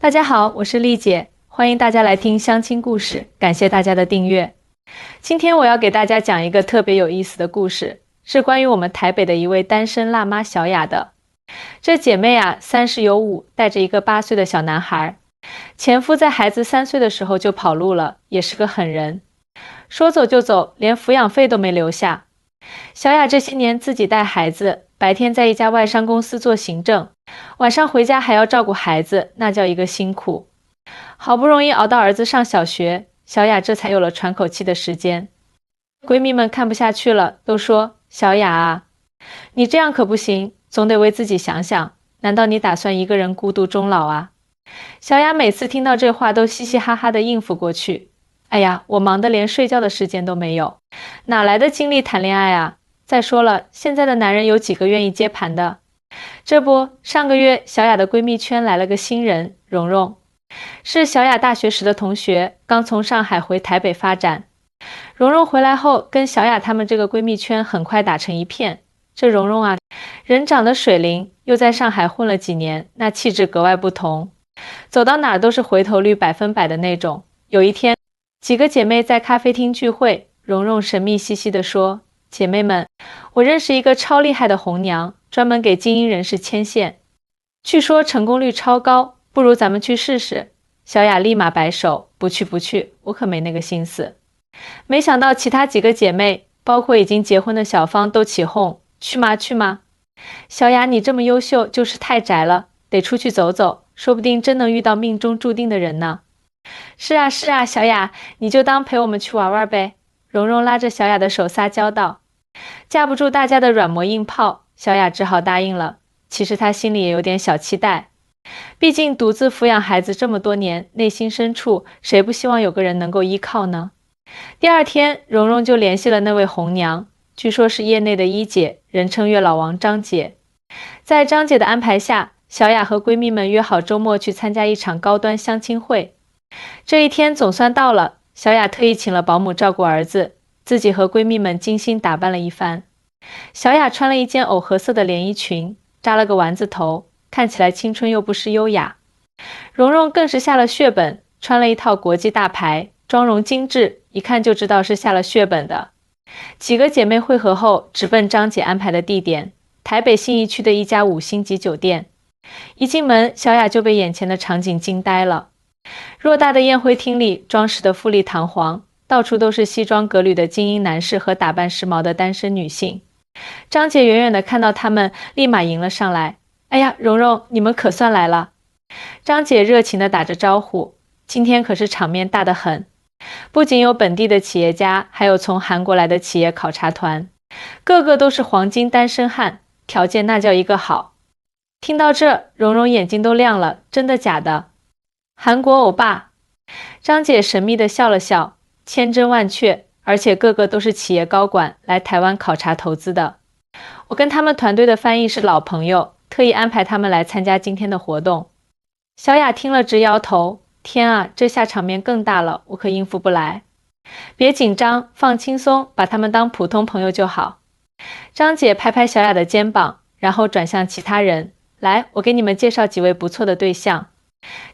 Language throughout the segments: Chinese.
大家好，我是丽姐，欢迎大家来听相亲故事，感谢大家的订阅。今天我要给大家讲一个特别有意思的故事，是关于我们台北的一位单身辣妈小雅的。这姐妹啊，30有5，带着一个8岁的小男孩。前夫在孩子3岁的时候就跑路了，也是个狠人，说走就走，连抚养费都没留下。小雅这些年自己带孩子，白天在一家外商公司做行政，晚上回家还要照顾孩子，那叫一个辛苦。好不容易熬到儿子上小学，小雅这才有了喘口气的时间。闺蜜们看不下去了，都说：小雅啊，你这样可不行，总得为自己想想，难道你打算一个人孤独终老啊？小雅每次听到这话都嘻嘻哈哈地应付过去。哎呀，我忙得连睡觉的时间都没有，哪来的精力谈恋爱啊？再说了，现在的男人有几个愿意接盘的？这不，上个月小雅的闺蜜圈来了个新人，蓉蓉，是小雅大学时的同学，刚从上海回台北发展。蓉蓉回来后，跟小雅她们这个闺蜜圈很快打成一片。这蓉蓉啊，人长得水灵，又在上海混了几年，那气质格外不同，走到哪儿都是回头率100%的那种。有一天，几个姐妹在咖啡厅聚会，蓉蓉神秘兮兮地说：姐妹们，我认识一个超厉害的红娘，专门给精英人士牵线，据说成功率超高，不如咱们去试试。小雅立马摆手，不去不去，我可没那个心思。没想到其他几个姐妹，包括已经结婚的小芳都起哄，去吗去吗？小雅你这么优秀，就是太宅了，得出去走走，说不定真能遇到命中注定的人呢。是啊是啊，小雅，你就当陪我们去玩玩呗。蓉蓉拉着小雅的手撒娇道。架不住大家的软磨硬泡，小雅只好答应了。其实她心里也有点小期待，毕竟独自抚养孩子这么多年，内心深处谁不希望有个人能够依靠呢？第二天，蓉蓉就联系了那位红娘，据说是业内的一姐，人称月老王张姐。在张姐的安排下，小雅和闺蜜们约好周末去参加一场高端相亲会。这一天总算到了，小雅特意请了保姆照顾儿子，自己和闺蜜们精心打扮了一番。小雅穿了一件藕荷色的连衣裙，扎了个丸子头，看起来青春又不失优雅。蓉蓉更是下了血本，穿了一套国际大牌，妆容精致，一看就知道是下了血本的。几个姐妹会合后，直奔张姐安排的地点，台北信义区的一家5星级酒店。一进门，小雅就被眼前的场景惊呆了。偌大的宴会厅里装饰得富丽堂皇，到处都是西装革履的精英男士和打扮时髦的单身女性。张姐远远地看到他们，立马迎了上来。哎呀，蓉蓉，你们可算来了。张姐热情地打着招呼，今天可是场面大得很，不仅有本地的企业家，还有从韩国来的企业考察团，个个都是黄金单身汉，条件那叫一个好。听到这，蓉蓉眼睛都亮了，真的假的？韩国欧巴。张姐神秘地笑了笑，千真万确，而且个个都是企业高管来台湾考察投资的。我跟他们团队的翻译是老朋友，特意安排他们来参加今天的活动。小雅听了直摇头，天啊，这下场面更大了，我可应付不来。别紧张，放轻松，把他们当普通朋友就好。张姐拍拍小雅的肩膀，然后转向其他人，来，我给你们介绍几位不错的对象。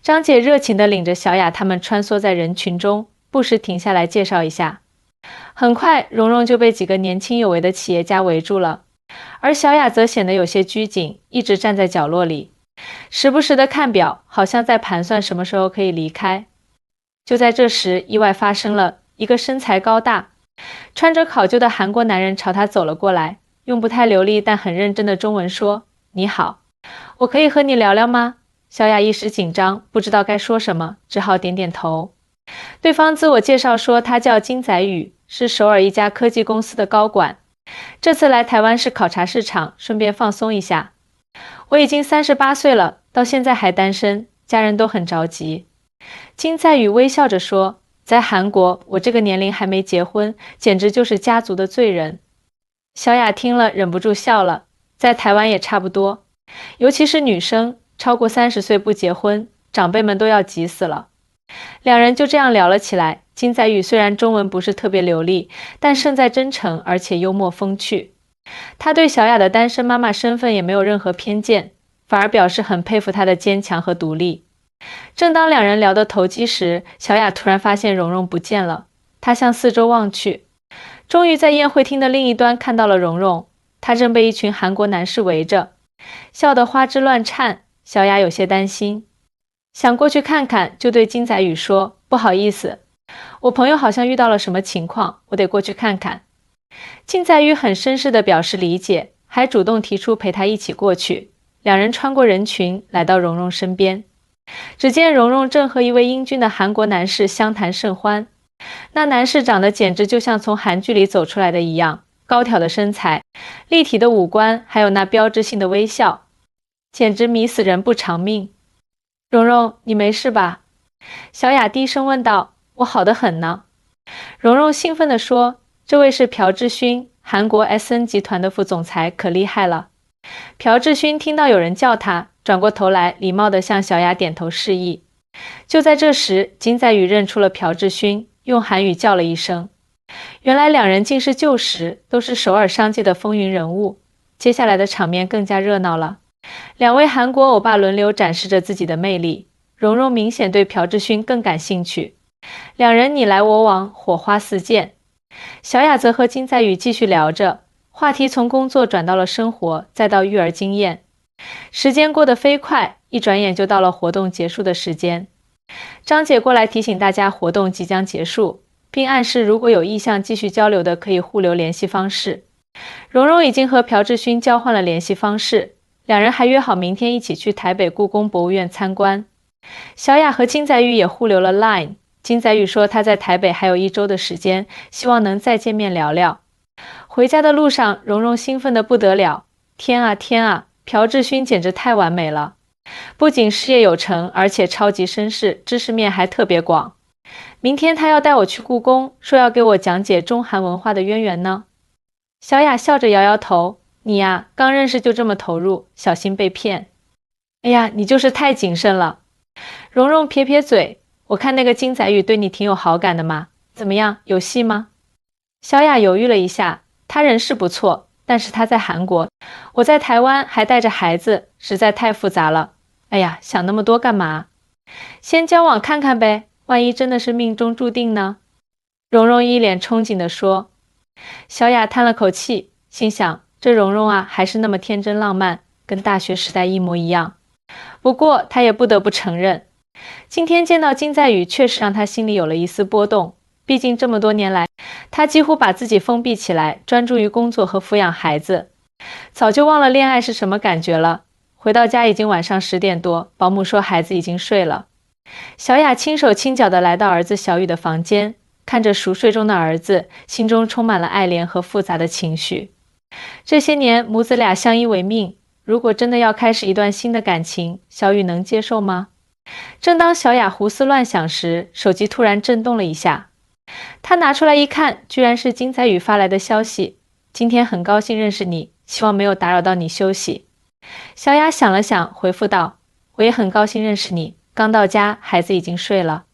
张姐热情地领着小雅他们穿梭在人群中，不时停下来介绍一下。很快，蓉蓉就被几个年轻有为的企业家围住了，而小雅则显得有些拘谨，一直站在角落里，时不时地看表，好像在盘算什么时候可以离开。就在这时，意外发生了，一个身材高大、穿着考究的韩国男人朝她走了过来，用不太流利但很认真的中文说：你好，我可以和你聊聊吗？小雅一时紧张，不知道该说什么，只好点点头。对方自我介绍说他叫金载宇，是首尔一家科技公司的高管，这次来台湾是考察市场，顺便放松一下。我已经38岁了，到现在还单身，家人都很着急。金载宇微笑着说，在韩国我这个年龄还没结婚，简直就是家族的罪人。小雅听了忍不住笑了，在台湾也差不多，尤其是女生超过30岁不结婚，长辈们都要急死了。两人就这样聊了起来，金载宇虽然中文不是特别流利，但胜在真诚，而且幽默风趣。他对小雅的单身妈妈身份也没有任何偏见，反而表示很佩服她的坚强和独立。正当两人聊得投机时，小雅突然发现蓉蓉不见了。她向四周望去，终于在宴会厅的另一端看到了蓉蓉。她正被一群韩国男士围着，笑得花枝乱颤。小雅有些担心，想过去看看，就对金载宇说：“不好意思，我朋友好像遇到了什么情况，我得过去看看。”金载宇很绅士地表示理解，还主动提出陪他一起过去。两人穿过人群，来到蓉蓉身边。只见蓉蓉正和一位英俊的韩国男士相谈甚欢。那男士长得简直就像从韩剧里走出来的一样，高挑的身材，立体的五官，还有那标志性的微笑，简直迷死人不偿命。蓉蓉，你没事吧？小雅低声问道。我好得很呢。蓉蓉兴奋地说，这位是朴智勋，韩国 SN 集团的副总裁，可厉害了。朴智勋听到有人叫他，转过头来，礼貌地向小雅点头示意。就在这时，金载宇认出了朴智勋，用韩语叫了一声。原来两人竟是旧识，都是首尔商界的风云人物。接下来的场面更加热闹了，两位韩国欧巴轮流展示着自己的魅力。蓉蓉明显对朴智勋更感兴趣，两人你来我往，火花四溅。小雅则和金载宇继续聊着，话题从工作转到了生活，再到育儿经验。时间过得飞快，一转眼就到了活动结束的时间。张姐过来提醒大家活动即将结束，并暗示如果有意向继续交流的可以互留联系方式。蓉蓉已经和朴智勋交换了联系方式，两人还约好明天一起去台北故宫博物院参观。小雅和金载宇也互留了 Line， 金载宇说他在台北还有1周的时间，希望能再见面聊聊。回家的路上，蓉蓉兴奋得不得了，天啊天啊，朴智勋简直太完美了，不仅事业有成，而且超级绅士，知识面还特别广。明天他要带我去故宫，说要给我讲解中韩文化的渊源呢。小雅笑着摇摇头，你呀，刚认识就这么投入，小心被骗。哎呀，你就是太谨慎了。蓉蓉撇撇嘴，我看那个金载宇对你挺有好感的嘛，怎么样，有戏吗？小雅犹豫了一下，他人是不错，但是他在韩国，我在台湾还带着孩子，实在太复杂了。哎呀，想那么多干嘛？先交往看看呗，万一真的是命中注定呢？蓉蓉一脸憧憬地说。小雅叹了口气，心想这蓉蓉啊，还是那么天真浪漫，跟大学时代一模一样。不过她也不得不承认，今天见到金载宇确实让她心里有了一丝波动。毕竟这么多年来，她几乎把自己封闭起来，专注于工作和抚养孩子，早就忘了恋爱是什么感觉了。回到家已经晚上10点多，保姆说孩子已经睡了。小雅轻手轻脚地来到儿子小雨的房间，看着熟睡中的儿子，心中充满了爱怜和复杂的情绪。这些年母子俩相依为命，如果真的要开始一段新的感情，小雨能接受吗？正当小雅胡思乱想时，手机突然震动了一下。她拿出来一看，居然是金载宇发来的消息：今天很高兴认识你，希望没有打扰到你休息。小雅想了想，回复道：我也很高兴认识你，刚到家，孩子已经睡了。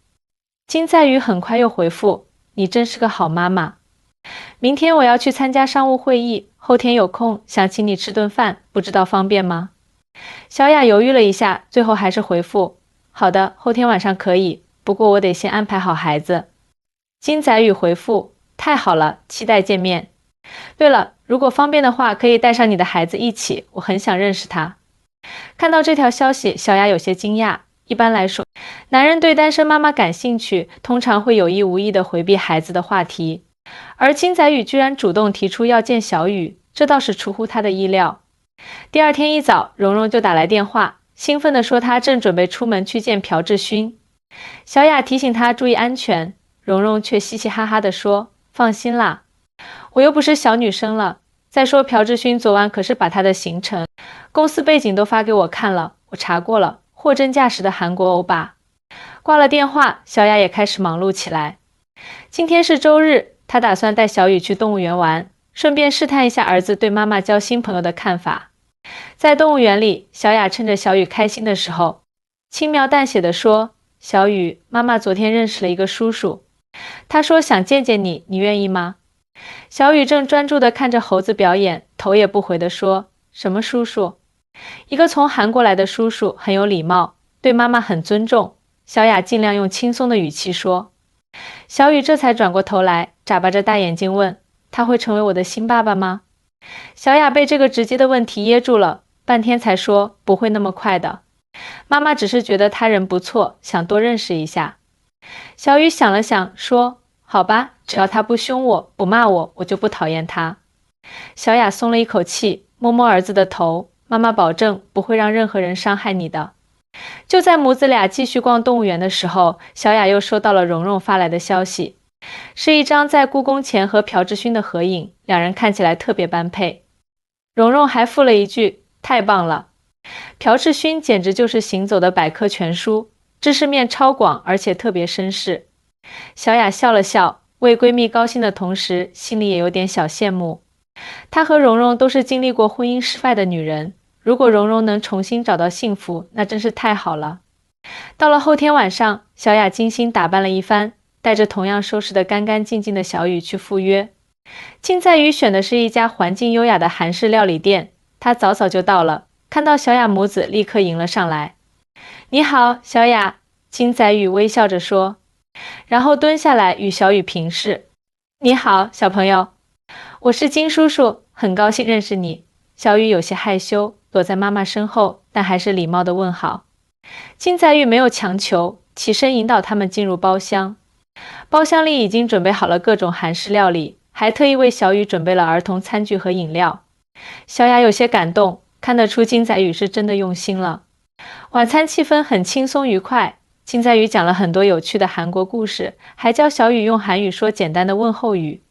金载宇很快又回复：你真是个好妈妈。明天我要去参加商务会议，后天有空，想请你吃顿饭，不知道方便吗？小雅犹豫了一下，最后还是回复：好的，后天晚上可以，不过我得先安排好孩子。金载宇回复：太好了，期待见面。对了，如果方便的话，可以带上你的孩子一起，我很想认识他。看到这条消息，小雅有些惊讶。一般来说，男人对单身妈妈感兴趣，通常会有意无意地回避孩子的话题，而金载宇居然主动提出要见小雨，这倒是出乎他的意料。第二天一早，蓉蓉就打来电话，兴奋地说她正准备出门去见朴智勋。小雅提醒她注意安全，蓉蓉却嘻嘻哈哈地说：放心啦，我又不是小女生了。再说朴智勋昨晚可是把他的行程、公司背景都发给我看了，我查过了，货真价实的韩国欧巴。挂了电话，小雅也开始忙碌起来。今天是周日，她打算带小雨去动物园玩，顺便试探一下儿子对妈妈交新朋友的看法。在动物园里，小雅趁着小雨开心的时候，轻描淡写地说：小雨，妈妈昨天认识了一个叔叔，他说想见见你，你愿意吗？小雨正专注地看着猴子表演，头也不回地说：什么叔叔？一个从韩国来的叔叔，很有礼貌，对妈妈很尊重，小雅尽量用轻松的语气说。小雨这才转过头来，眨巴着大眼睛问：他会成为我的新爸爸吗？小雅被这个直接的问题噎住了，半天才说：不会那么快的。妈妈只是觉得他人不错，想多认识一下。小雨想了想，说：好吧，只要他不凶我，不骂我，我就不讨厌他。小雅松了一口气，摸摸儿子的头，妈妈保证不会让任何人伤害你的。就在母子俩继续逛动物园的时候，小雅又收到了蓉蓉发来的消息，是一张在故宫前和朴智勋的合影，两人看起来特别般配。蓉蓉还附了一句：太棒了。朴智勋简直就是行走的百科全书，知识面超广，而且特别绅士。小雅笑了笑，为闺蜜高兴的同时，心里也有点小羡慕。她和蓉蓉都是经历过婚姻失败的女人，如果蓉蓉能重新找到幸福，那真是太好了。到了后天晚上，小雅精心打扮了一番，带着同样收拾得干干净净的小雨去赴约。金在宇选的是一家环境优雅的韩式料理店，他早早就到了，看到小雅母子立刻迎了上来。你好，小雅，金在宇微笑着说，然后蹲下来与小雨平视。你好，小朋友，我是金叔叔，很高兴认识你。小雨有些害羞，躲在妈妈身后，但还是礼貌地问好。金在宇没有强求，起身引导他们进入包厢。包厢里已经准备好了各种韩式料理，还特意为小雨准备了儿童餐具和饮料。小雅有些感动，看得出金在宇是真的用心了。晚餐气氛很轻松愉快，金在宇讲了很多有趣的韩国故事，还教小雨用韩语说简单的问候语。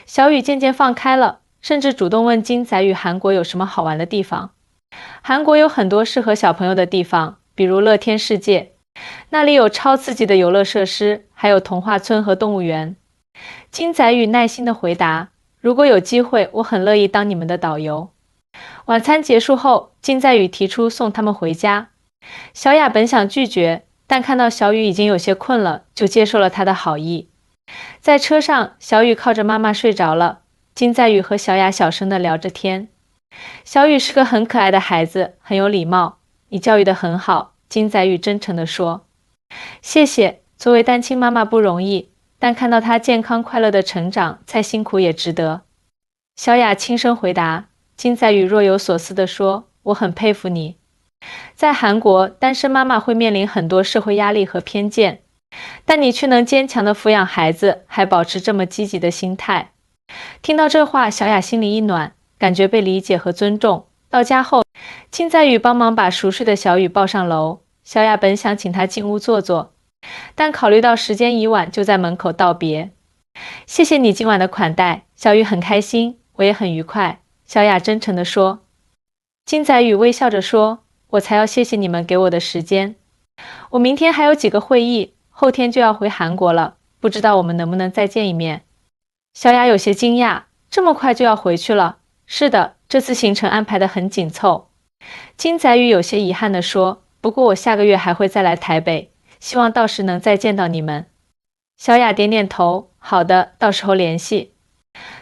小雨渐渐放开了，甚至主动问金在宇韩国有什么好玩的地方。韩国有很多适合小朋友的地方，比如乐天世界，那里有超刺激的游乐设施，还有童话村和动物园。金在宇耐心地回答，如果有机会，我很乐意当你们的导游。晚餐结束后，金在宇提出送他们回家。小雅本想拒绝，但看到小雨已经有些困了，就接受了他的好意。在车上，小雨靠着妈妈睡着了，金在宇和小雅小声地聊着天。小雨是个很可爱的孩子，很有礼貌，你教育得很好，金在宇真诚地说。谢谢，作为单亲妈妈不容易，但看到她健康快乐的成长，再辛苦也值得。小雅轻声回答。金在宇若有所思地说，我很佩服你。在韩国，单身妈妈会面临很多社会压力和偏见，但你却能坚强地抚养孩子，还保持这么积极的心态。听到这话，小雅心里一暖，感觉被理解和尊重。到家后，金在宇帮忙把熟睡的小雨抱上楼。小雅本想请他进屋坐坐，但考虑到时间已晚，就在门口道别。谢谢你今晚的款待，小雨很开心，我也很愉快。小雅真诚地说。金在宇微笑着说，我才要谢谢你们给我的时间。我明天还有几个会议，后天就要回韩国了，不知道我们能不能再见一面。小雅有些惊讶，这么快就要回去了？是的，这次行程安排得很紧凑。金在宇有些遗憾地说，不过我下个月还会再来台北，希望到时能再见到你们。小雅点点头，好的，到时候联系。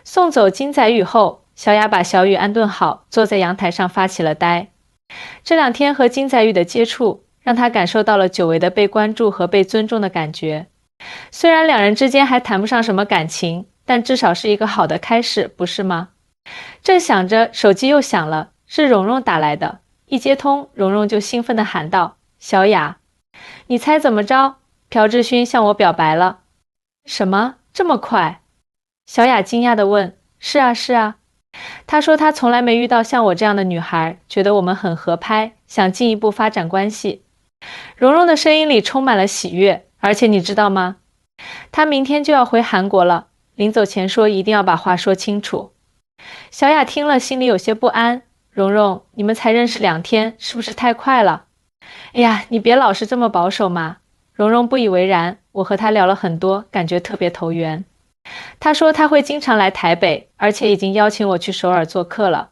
送走金在宇后，小雅把小雨安顿好，坐在阳台上发起了呆。这2天和金在宇的接触，让她感受到了久违的被关注和被尊重的感觉。虽然两人之间还谈不上什么感情，但至少是一个好的开始，不是吗？正想着，手机又响了，是蓉蓉打来的。一接通，蓉蓉就兴奋地喊道：小雅，你猜怎么着？朴智勋向我表白了。什么？这么快？小雅惊讶地问。是啊，是啊。他说他从来没遇到像我这样的女孩，觉得我们很合拍，想进一步发展关系。蓉蓉的声音里充满了喜悦，而且你知道吗？他明天就要回韩国了，临走前说一定要把话说清楚。小雅听了心里有些不安，蓉蓉，你们才认识2天，是不是太快了？哎呀，你别老是这么保守嘛。蓉蓉不以为然，我和他聊了很多，感觉特别投缘。他说他会经常来台北，而且已经邀请我去首尔做客了。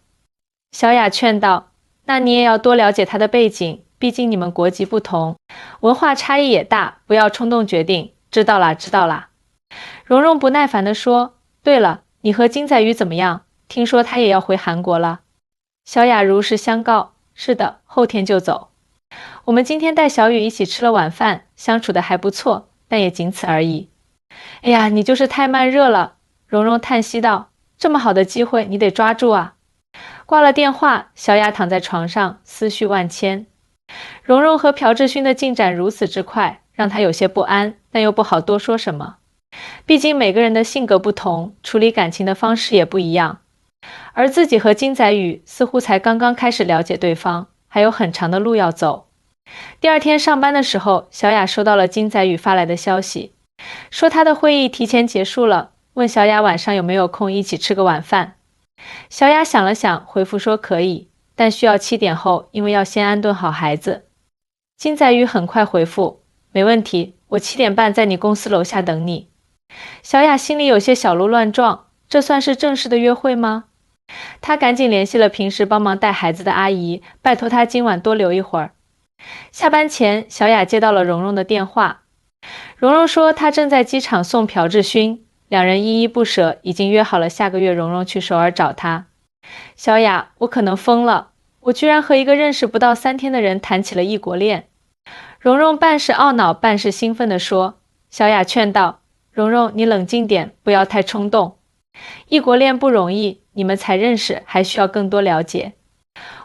小雅劝道，那你也要多了解他的背景，毕竟你们国籍不同，文化差异也大，不要冲动决定。知道啦，知道啦。蓉蓉不耐烦地说，对了，你和金在宇怎么样？听说他也要回韩国了。小雅如实相告，是的，后天就走。我们今天带小雨一起吃了晚饭，相处的还不错，但也仅此而已。哎呀，你就是太慢热了，蓉蓉叹息道，这么好的机会你得抓住啊。挂了电话，小雅躺在床上，思绪万千。蓉蓉和朴智勋的进展如此之快，让她有些不安，但又不好多说什么。毕竟每个人的性格不同，处理感情的方式也不一样。而自己和金载宇似乎才刚刚开始了解对方，还有很长的路要走。第二天上班的时候，小雅收到了金载宇发来的消息，说他的会议提前结束了，问小雅晚上有没有空一起吃个晚饭。小雅想了想，回复说可以，但需要7点后，因为要先安顿好孩子。金载宇很快回复，没问题，我7点半在你公司楼下等你。小雅心里有些小鹿乱撞，这算是正式的约会吗？她赶紧联系了平时帮忙带孩子的阿姨，拜托她今晚多留一会儿。下班前，小雅接到了蓉蓉的电话。蓉蓉说她正在机场送朴智勋，两人依依不舍，已经约好了下个月蓉蓉去首尔找她。小雅，我可能疯了，我居然和一个认识不到3天的人谈起了异国恋。蓉蓉半是懊恼，半是兴奋地说。小雅劝道，蓉蓉，你冷静点，不要太冲动。异国恋不容易，你们才认识，还需要更多了解。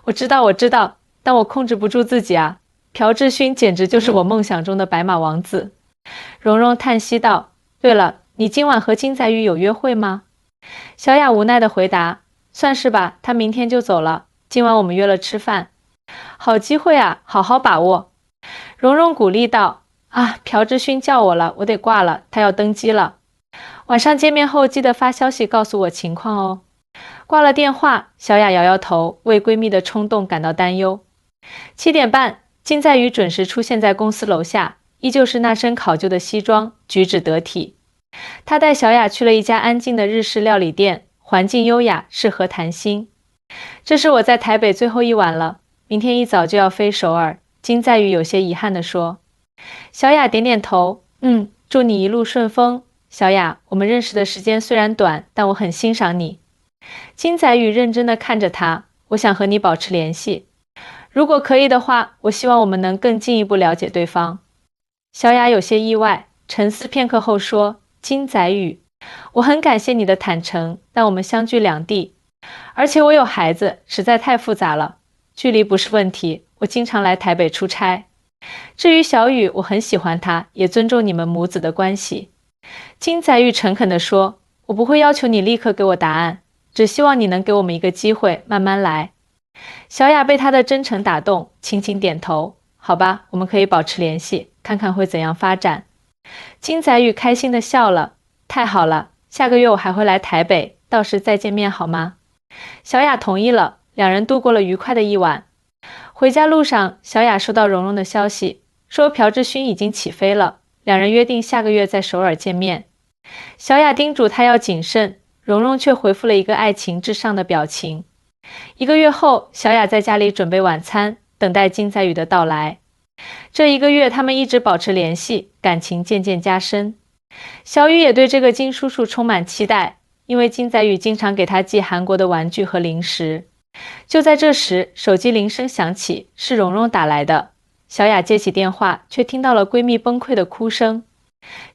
我知道，但我控制不住自己啊。朴智勋简直就是我梦想中的白马王子。蓉蓉叹息道，对了，你今晚和金载宇有约会吗？小雅无奈地回答，算是吧，他明天就走了，今晚我们约了吃饭。好机会啊，好好把握。蓉蓉鼓励道，啊，朴智勋叫我了，我得挂了，他要登机了。晚上见面后记得发消息告诉我情况哦。挂了电话，小雅摇摇头，为闺蜜的冲动感到担忧。7点半，金载宇准时出现在公司楼下，依旧是那身考究的西装，举止得体。他带小雅去了一家安静的日式料理店，环境优雅，适合谈心。这是我在台北最后一晚了，明天一早就要飞首尔，金载宇有些遗憾地说。小雅点点头，祝你一路顺风。小雅，我们认识的时间虽然短，但我很欣赏你。金载宇认真地看着他，我想和你保持联系。如果可以的话，我希望我们能更进一步了解对方。小雅有些意外，沉思片刻后说，金载宇，我很感谢你的坦诚，但我们相距两地，而且我有孩子，实在太复杂了。距离不是问题，我经常来台北出差。至于小雨，我很喜欢他，也尊重你们母子的关系。金载宇诚恳地说，我不会要求你立刻给我答案，只希望你能给我们一个机会，慢慢来。小雅被他的真诚打动，轻轻点头，好吧，我们可以保持联系，看看会怎样发展。金载宇开心地笑了，太好了，下个月我还会来台北，到时再见面好吗？小雅同意了，两人度过了愉快的一晚。回家路上，小雅收到蓉蓉的消息，说朴智勋已经起飞了，两人约定下个月在首尔见面。小雅叮嘱他要谨慎，蓉蓉却回复了一个爱情至上的表情。1个月后，小雅在家里准备晚餐，等待金载宇的到来。这1个月，他们一直保持联系，感情渐渐加深。小雨也对这个金叔叔充满期待，因为金载宇经常给他寄韩国的玩具和零食。就在这时，手机铃声响起，是蓉蓉打来的。小雅接起电话，却听到了闺蜜崩溃的哭声。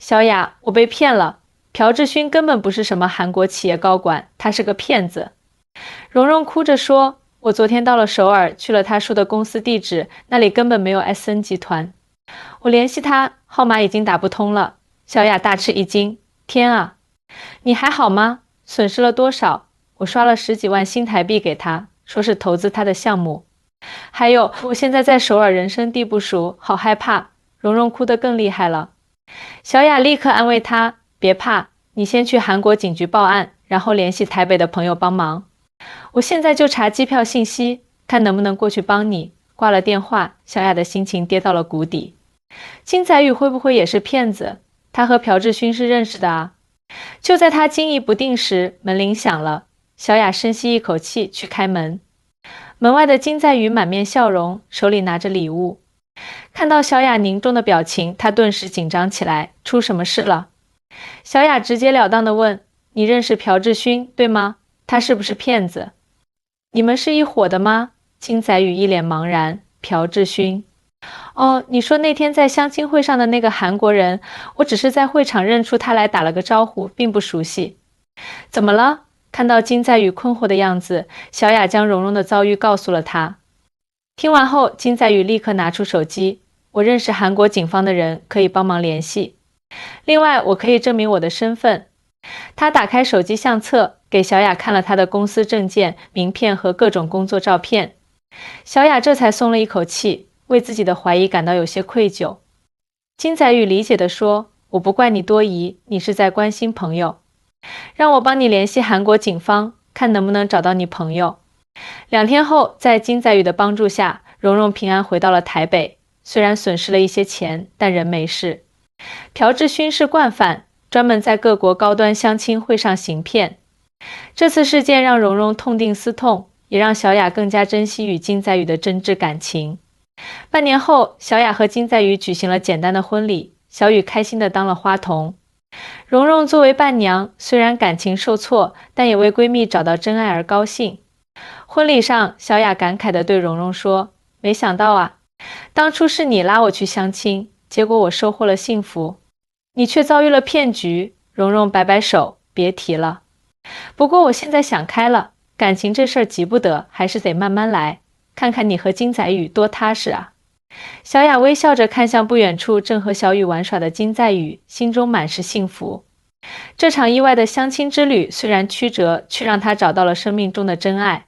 小雅，我被骗了，朴智勋根本不是什么韩国企业高管，他是个骗子。蓉蓉哭着说，我昨天到了首尔，去了他说的公司地址，那里根本没有 SN 集团。我联系他，号码已经打不通了。小雅大吃一惊，天啊，你还好吗？损失了多少？我刷了10几万新台币给他，说是投资他的项目。还有，我现在在首尔人生地不熟，好害怕。蓉蓉哭得更厉害了。小雅立刻安慰她，别怕，你先去韩国警局报案，然后联系台北的朋友帮忙。我现在就查机票信息，看能不能过去帮你。挂了电话，小雅的心情跌到了谷底。金载宇会不会也是骗子？他和朴智勋是认识的啊。就在他惊疑不定时，门铃响了。小雅深吸一口气去开门。门外的金载宇满面笑容，手里拿着礼物。看到小雅凝重的表情，他顿时紧张起来，出什么事了？小雅直截了当地问，你认识朴智勋对吗？他是不是骗子？你们是一伙的吗？金载宇一脸茫然。朴智勋，哦，你说那天在相亲会上的那个韩国人，我只是在会场认出他来打了个招呼，并不熟悉。怎么了？看到金在宇困惑的样子，小雅将蓉蓉的遭遇告诉了他。听完后，金在宇立刻拿出手机，我认识韩国警方的人，可以帮忙联系。另外，我可以证明我的身份。他打开手机相册，给小雅看了他的公司证件、名片和各种工作照片。小雅这才松了一口气，为自己的怀疑感到有些愧疚。金载宇理解地说：“我不怪你多疑，你是在关心朋友。让我帮你联系韩国警方，看能不能找到你朋友。”2天后，在金载宇的帮助下，蓉蓉平安回到了台北。虽然损失了一些钱，但人没事。朴智勋是惯犯，专门在各国高端相亲会上行骗。这次事件让蓉蓉痛定思痛，也让小雅更加珍惜与金载宇的真挚感情。半年后，小雅和金载宇举行了简单的婚礼，小雨开心地当了花童。蓉蓉作为伴娘，虽然感情受挫，但也为闺蜜找到真爱而高兴。婚礼上，小雅感慨地对蓉蓉说：“没想到啊，当初是你拉我去相亲，结果我收获了幸福，你却遭遇了骗局。”蓉蓉摆摆手，别提了。不过我现在想开了，感情这事儿急不得，还是得慢慢来。看看你和金载宇多踏实啊！小雅微笑着看向不远处正和小雨玩耍的金载宇，心中满是幸福。这场意外的相亲之旅虽然曲折，却让她找到了生命中的真爱。